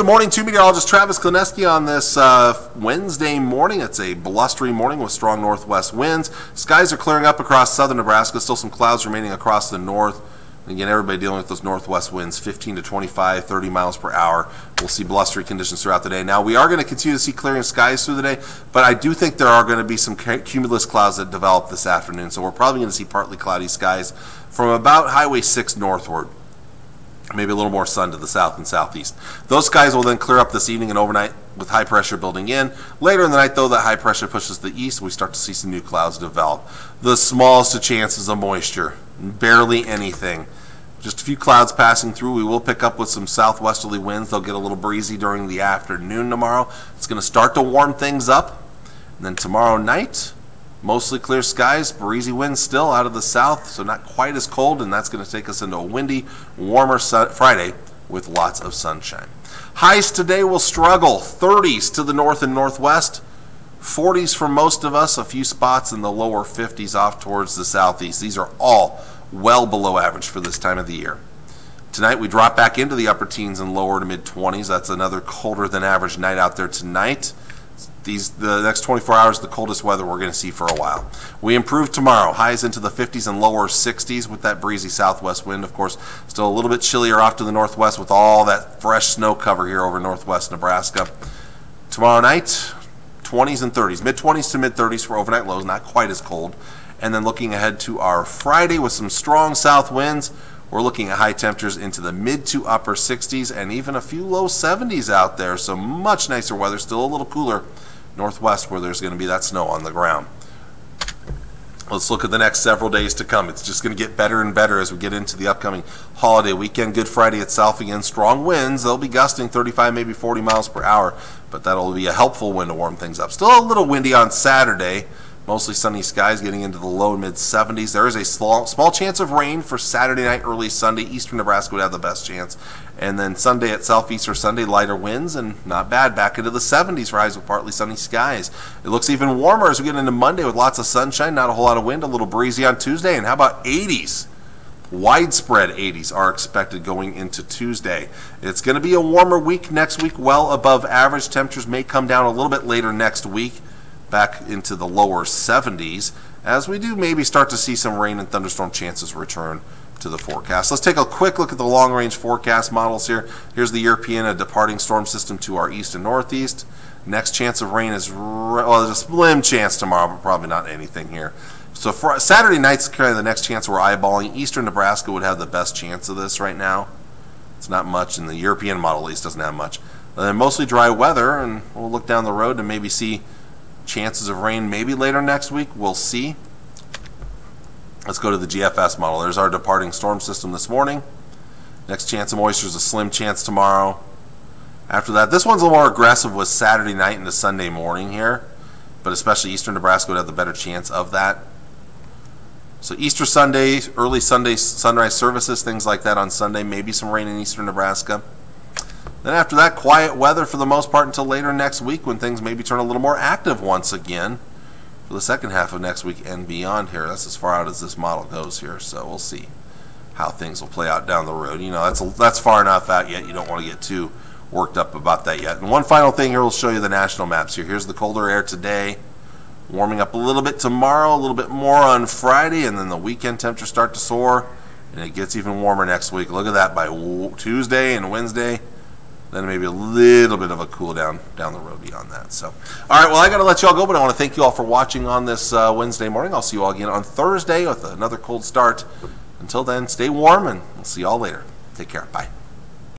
morning to meteorologist Travis Klineski on this Wednesday morning. It's a blustery morning with strong northwest winds. Skies are clearing up across southern Nebraska. Still some clouds remaining across the north. Again, everybody dealing with those northwest winds, 15 to 25, 30 miles per hour. We'll see blustery conditions throughout the day. Now, we are going to continue to see clearing skies through the day, but I do think there are going to be some cumulus clouds that develop this afternoon. So we're probably going to see partly cloudy skies from about Highway 6 northward. Maybe a little more sun to the south and southeast. Those skies will then clear up this evening and overnight with high pressure building in. Later in the night, though, that high pressure pushes to the east. We start to see some new clouds develop. The smallest of chances of moisture, barely anything. Just a few clouds passing through. We will pick up with some southwesterly winds. They'll get a little breezy during the afternoon tomorrow. It's going to start to warm things up. And then tomorrow night, mostly clear skies, breezy winds still out of the south, so not quite as cold, and that's going to take us into a windy, warmer Friday with lots of sunshine. Highs today will struggle. 30s to the north and northwest, 40s for most of us, a few spots in the lower 50s off towards the southeast. These are all well below average for this time of the year. Tonight we drop back into the upper teens and lower to mid-20s. That's another colder than average night out there tonight. The next 24 hours, the coldest weather we're going to see for a while. We improve tomorrow, highs into the 50s and lower 60s with that breezy southwest wind. Of course, still a little bit chillier off to the northwest with all that fresh snow cover here over northwest Nebraska. Tomorrow night, 20s and 30s, mid-20s to mid-30s for overnight lows, not quite as cold. And then looking ahead to our Friday with some strong south winds, we're looking at high temperatures into the mid to upper 60s and even a few low 70s out there. So much nicer weather, still a little cooler northwest where there's going to be that snow on the ground. Let's look at the next several days to come. It's just going to get better and better as we get into the upcoming holiday weekend. Good Friday itself, again, strong winds. They'll be gusting 35, maybe 40 miles per hour, but that'll be a helpful wind to warm things up. Still a little windy on Saturday. Mostly sunny skies getting into the low mid 70s. There is a small chance of rain for Saturday night, early Sunday. Eastern Nebraska would have the best chance. And then Sunday itself, Easter Sunday, lighter winds and not bad. Back into the 70s for highs with partly sunny skies. It looks even warmer as we get into Monday with lots of sunshine, not a whole lot of wind, a little breezy on Tuesday. And how about 80s? Widespread 80s are expected going into Tuesday. It's going to be a warmer week next week, well above average. Temperatures may come down a little bit later next week, back into the lower 70s, as we do maybe start to see some rain and thunderstorm chances return to the forecast. Let's take a quick look at the long-range forecast models here. Here's the European, a departing storm system to our east and northeast. Next chance of rain is, well, there's a slim chance tomorrow, but probably not anything here. So for Saturday night's kind of the next chance we're eyeballing. Eastern Nebraska would have the best chance of this right now. It's not much, and the European model at least doesn't have much. And then mostly dry weather, and we'll look down the road and maybe see chances of rain maybe later next week. We'll see. Let's go to the GFS model. There's our departing storm system this morning. Next chance of moisture is a slim chance tomorrow. After that, this one's a little more aggressive with Saturday night into Sunday morning here, but especially Eastern Nebraska would have the better chance of that. So Easter Sunday, early Sunday sunrise services, things like that on Sunday. Maybe some rain in Eastern Nebraska. Then after that, quiet weather for the most part until later next week when things maybe turn a little more active once again for the second half of next week and beyond here. That's as far out as this model goes here, so we'll see how things will play out down the road. You know, that's far enough out yet. You don't want to get too worked up about that yet. And one final thing here, we'll show you the national maps here. Here's the colder air today, warming up a little bit tomorrow, a little bit more on Friday, and then the weekend temperatures start to soar, and it gets even warmer next week. Look at that by Tuesday and Wednesday. Then maybe a little bit of a cool down the road beyond that. So, all right, well, I got to let you all go, but I want to thank you all for watching on this Wednesday morning. I'll see you all again on Thursday with another cold start. Until then, stay warm, and we'll see you all later. Take care. Bye.